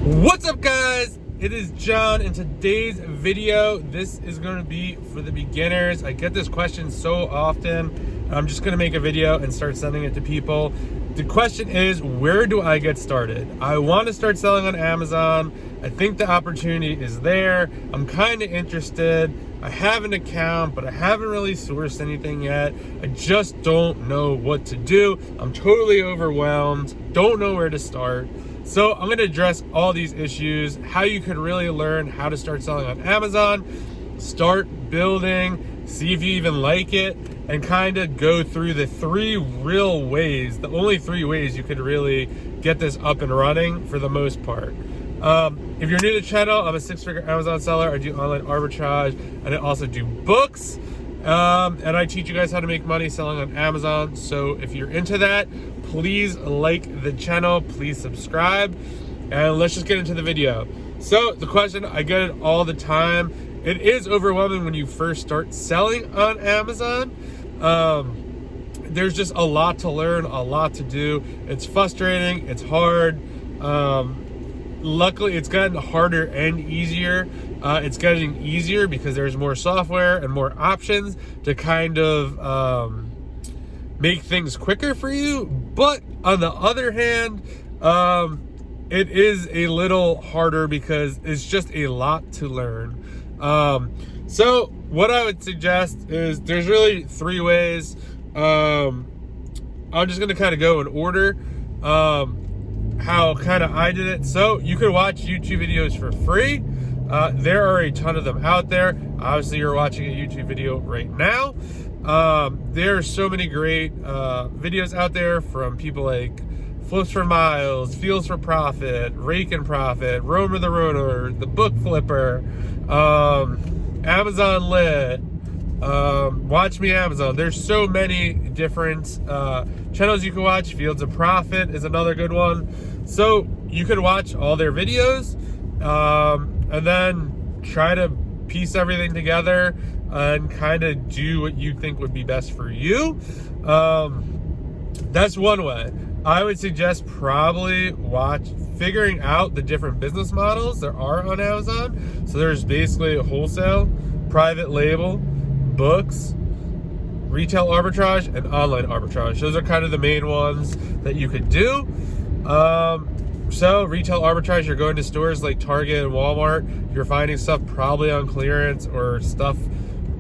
What's up, guys? It is John. In today's video, this is going to be for the beginners. I get this question so often. I'm just going to make a video and start sending it to people. The question is, where do I get started? I want to start selling on Amazon. I think the opportunity is there. I'm kind of interested. I have an account, but I haven't really sourced anything yet. I just don't know what to do. I'm totally overwhelmed. Don't know where to start. So I'm going to address all these issues, how you can really learn how to start selling on Amazon, start building, see if you even like it, and kind of go through the three real ways, the only three ways you could really get this up and running for the most part. If you're new to the channel, I'm a six-figure Amazon seller. I do online arbitrage, and I also do books. And I teach you guys how to make money selling on Amazon. So if you're into that, please like the channel, please subscribe, and let's just get into the video. So the question, I get it all the time. It is overwhelming when you first start selling on Amazon. There's just a lot to learn, a lot to do. It's frustrating, it's hard. Luckily, it's gotten harder and easier. It's getting easier because there's more software and more options to kind of make things quicker for you. But on the other hand, it is a little harder because it's just a lot to learn. So what I would suggest is there's really three ways. I'm just going to kind of go in order. How kind of I did it. So you can watch YouTube videos for free. There are a ton of them out there. Obviously, you're watching a YouTube video right now. There are so many great videos out there from people like Flips for Miles, Feels for Profit, Rake and Profit, Romer the Rotor, The Book Flipper, Amazon Lit, Watch Me Amazon. There's so many different channels you can watch. Fields of Profit is another good one. So you can watch all their videos and then try to piece everything together and kind of do what you think would be best for you. That's one way. I would suggest probably figuring out the different business models there are on Amazon. So there's basically a wholesale, private label, books, retail arbitrage, and online arbitrage. Those are kind of the main ones that you could do. So retail arbitrage, you're going to stores like Target and Walmart. You're finding stuff probably on clearance or stuff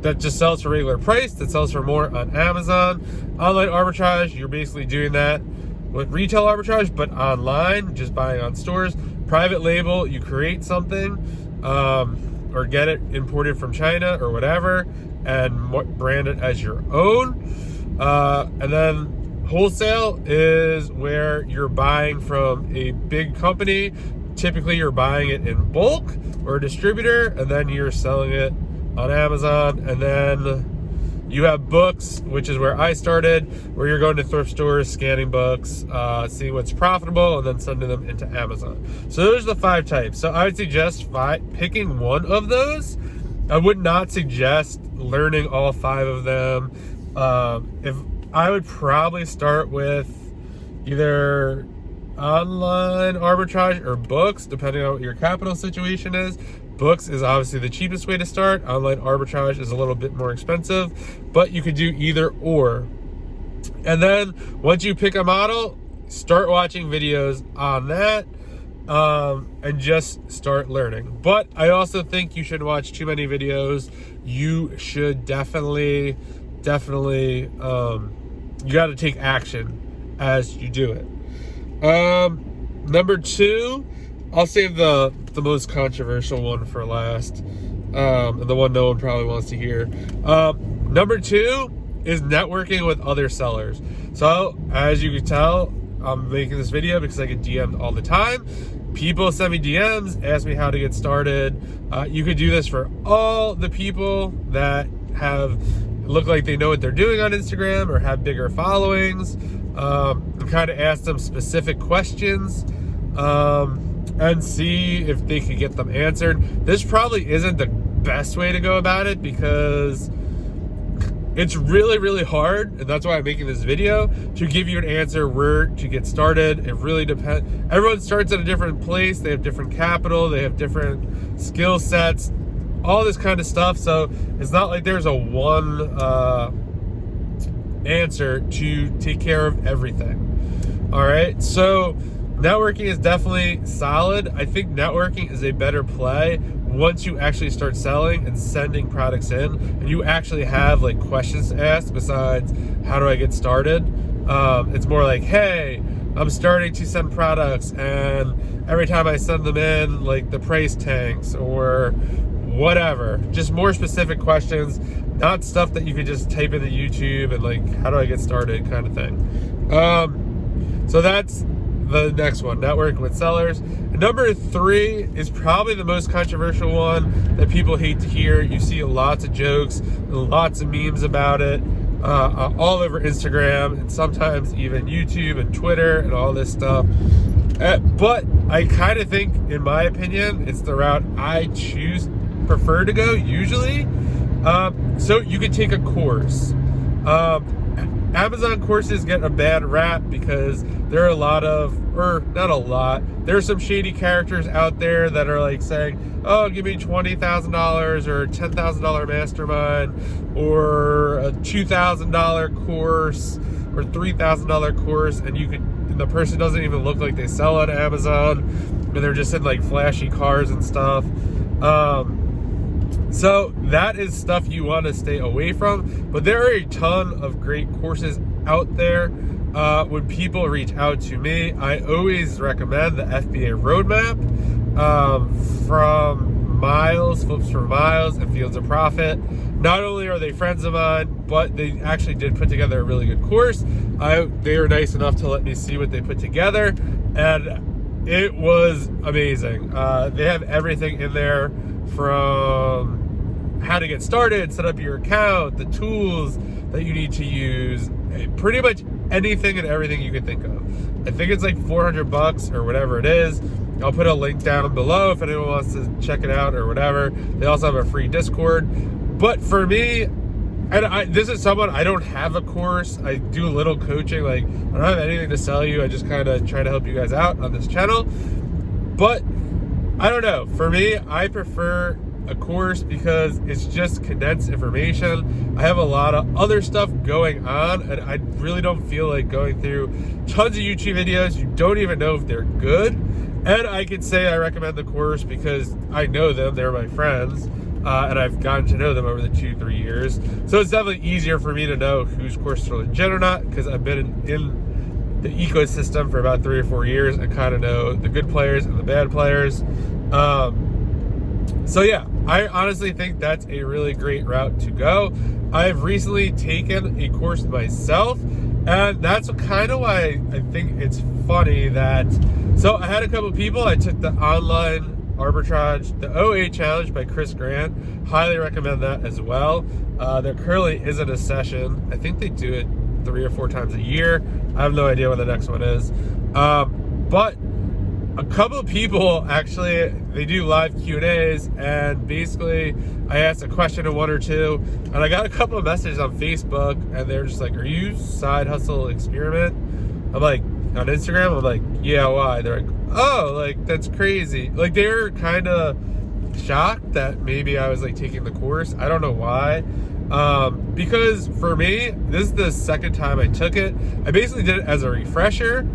that just sells for regular price that sells for more on Amazon. Online arbitrage, you're basically doing that with retail arbitrage, but online, just buying on stores. Private label, you create something or get it imported from China or whatever and brand it as your own. And then wholesale is where you're buying from a big company. Typically, you're buying it in bulk or a distributor, and then you're selling it on Amazon. And then you have books, which is where I started, where you're going to thrift stores, scanning books, seeing what's profitable, and then sending them into Amazon. So those are the 5 types. So I would suggest picking one of those. I would not suggest learning all 5 of them. If I would probably start with either online arbitrage or books, depending on what your capital situation is. Books is obviously the cheapest way to start. Online arbitrage is a little bit more expensive, but you could do either or. And then once you pick a model, start watching videos on that and just start learning. But I also think you should watch too many videos. You should definitely, you got to take action as you do it. Number 2, I'll save the most controversial one for last, and the one no one probably wants to hear. Number 2 is networking with other sellers. So as you can tell, I'm making this video because I get DM'd all the time. People send me DMs, ask me how to get started. You could do this for all the people that look like they know what they're doing on Instagram or have bigger followings. Kind of ask them specific questions and see if they could get them answered. This probably isn't the best way to go about it because it's really, really hard, and that's why I'm making this video, to give you an answer where to get started. It really depends. Everyone starts at a different place. They have different capital. They have different skill sets, all this kind of stuff. So it's not like there's a one answer to take care of everything. All right, so networking is definitely solid. I think networking is a better play once you actually start selling and sending products in, and you actually have like questions to ask besides how do I get started. It's more like, hey, I'm starting to send products, and every time I send them in, like the price tanks or whatever. Just more specific questions, not stuff that you could just type into YouTube and like, how do I get started kind of thing. So that's the next one, network with sellers. And number 3 is probably the most controversial one that people hate to hear. You see lots of jokes, lots of memes about it, all over Instagram and sometimes even YouTube and Twitter and all this stuff. But I kind of think, in my opinion, it's the route I prefer to go usually. So you could take a course. Amazon courses get a bad rap because there are a lot of, or not a lot, there are some shady characters out there that are like saying, oh, give me $20,000 or $10,000 mastermind or a $2,000 course or $3,000 course, and the person doesn't even look like they sell on Amazon, and they're just in like flashy cars and stuff. So that is stuff you want to stay away from, but there are a ton of great courses out there. When people reach out to me, I always recommend the FBA roadmap, from Miles, Flips for Miles, and Fields of Profit. Not only are they friends of mine, but they actually did put together a really good course. They were nice enough to let me see what they put together, and it was amazing. They have everything in there, from how to get started, set up your account, the tools that you need to use, pretty much anything and everything you can think of. I think it's like $400 or whatever it is. I'll put a link down below if anyone wants to check it out or whatever. They also have a free Discord. But for me, and this is someone, I don't have a course. I do a little coaching. Like, I don't have anything to sell you. I just kind of try to help you guys out on this channel. But I don't know. For me, I prefer a course because it's just condensed information. I have a lot of other stuff going on, and I really don't feel like going through tons of YouTube videos. You don't even know if they're good. And I can say I recommend the course because I know them. They're my friends. And I've gotten to know them over the 2-3 years. So it's definitely easier for me to know whose courses are legit or not, because I've been in the ecosystem for about 3 or 4 years and kind of know the good players and the bad players. So yeah, I honestly think that's a really great route to go. I've recently taken a course myself, and that's kind of why I think it's funny that, so I had a couple people, I took the online Arbitrage, the OA challenge by Chris Grant. Highly recommend that as well. There currently isn't a session. I think they do it 3 or 4 times a year. I have no idea when the next one is. But a couple of people actually, they do live Q&As, and basically I asked a question to 1 or 2, and I got a couple of messages on Facebook, and they're just like, are you Side Hustle Experiment? I'm like, on Instagram? I'm like, yeah, why? They're like, oh, like, that's crazy. Like, they're kind of shocked that maybe I was like taking the course. I don't know why. Because for me, this is the second time I took it. I basically did it as a refresher.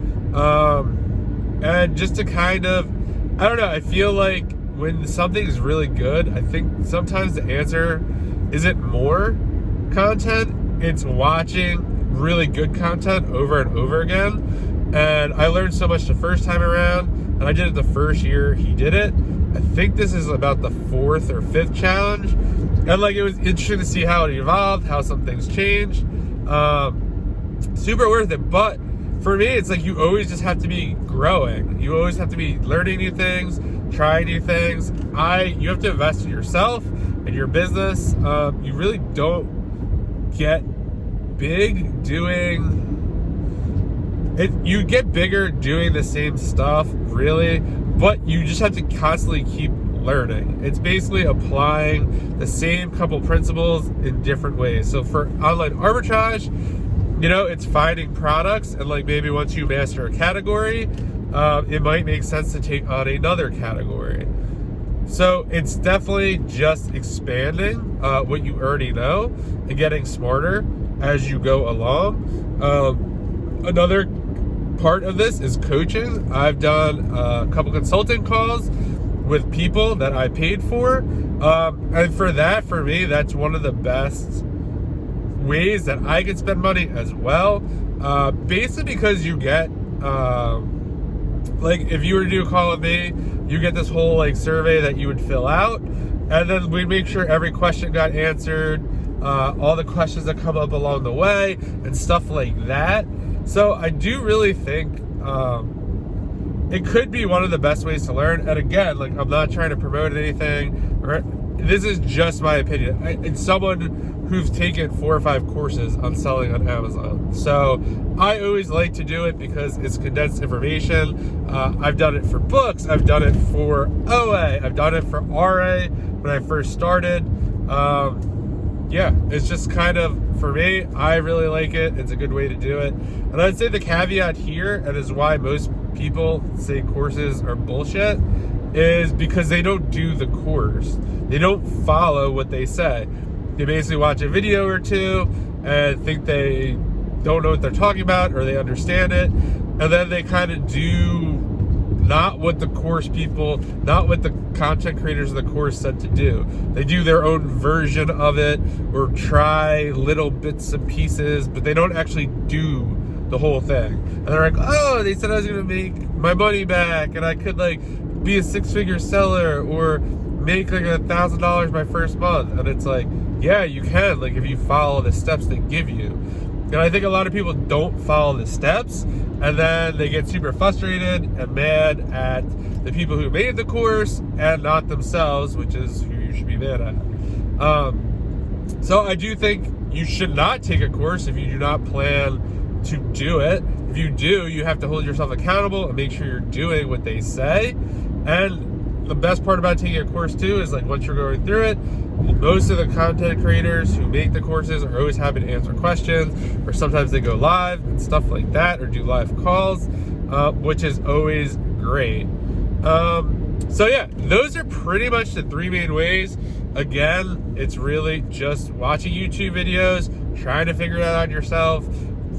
And just to kind of, I don't know, I feel like when something is really good, I think sometimes the answer isn't more content, it's watching really good content over and over again. And I learned so much the first time around, and I did it the first year he did it. I think this is about the 4th or 5th challenge. And like, it was interesting to see how it evolved, how some things changed. Super worth it. But for me, it's like you always just have to be growing. You always have to be learning new things, trying new things. You have to invest in yourself and your business. You really don't get big doing it. You get bigger doing the same stuff, really, but you just have to constantly keep learning. It's basically applying the same couple principles in different ways. So for online arbitrage, it's finding products, and like maybe once you master a category, it might make sense to take on another category. So it's definitely just expanding what you already know and getting smarter as you go along. Another part of this is coaching. I've done a couple consulting calls with people that I paid for. And for me, that's one of the best ways that I can spend money as well. Basically because you get, if you were to do a call with me, you get this whole survey that you would fill out, and then we'd make sure every question got answered, all the questions that come up along the way, and stuff like that. So I do really think it could be one of the best ways to learn. And again, I'm not trying to promote anything, or this is just my opinion. It's someone who's taken 4 or 5 courses on selling on Amazon. So I always like to do it because it's condensed information. I've done it for books. I've done it for OA. I've done it for RA when I first started. It's just kind of, for me, I really like it. It's a good way to do it. And I'd say the caveat here, and is why most people say courses are bullshit, is because they don't do the course. They don't follow what they say. They basically watch a video or two and think they don't know what they're talking about, or they understand it, and then they kind of do not what the content creators of the course said to do. They do their own version of it, or try little bits and pieces, but they don't actually do the whole thing. And they're like, oh, they said I was gonna make my money back, and I could be a 6-figure seller, or make $1,000 my first month. And it's yeah, you can, if you follow the steps they give you. And I think a lot of people don't follow the steps, and then they get super frustrated and mad at the people who made the course and not themselves, which is who you should be mad at. So I do think you should not take a course if you do not plan to do it. If you do, you have to hold yourself accountable and make sure you're doing what they say. And the best part about taking a course too is once you're going through it, most of the content creators who make the courses are always happy to answer questions, or sometimes they go live and stuff like that, or do live calls, which is always great. So yeah, those are pretty much the 3 main ways. Again, it's really just watching YouTube videos, trying to figure it out yourself,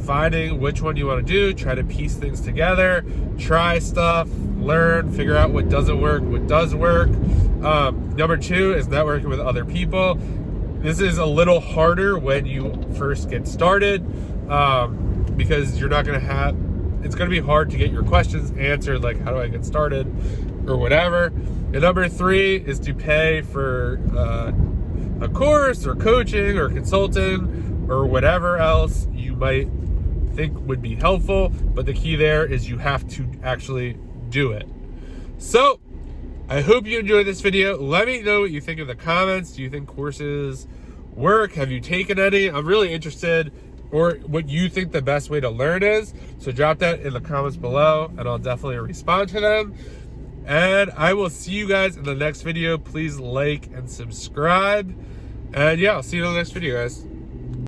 finding which one you want to do, try to piece things together, try stuff, learn, figure out what doesn't work, what does work. Number 2 is networking with other people. This is a little harder when you first get started, because you're not going to have, it's going to be hard to get your questions answered, how do I get started, or whatever. And number 3 is to pay for a course, or coaching, or consulting, or whatever else you might think would be helpful. But the key there is you have to actually do it. So I hope you enjoyed this video. Let me know what you think in the comments. Do you think courses work? Have you taken any? I'm really interested, or what you think the best way to learn is. So drop that in the comments below, and I'll definitely respond to them. And I will see you guys in the next video. Please like and subscribe. And yeah, I'll see you in the next video, guys.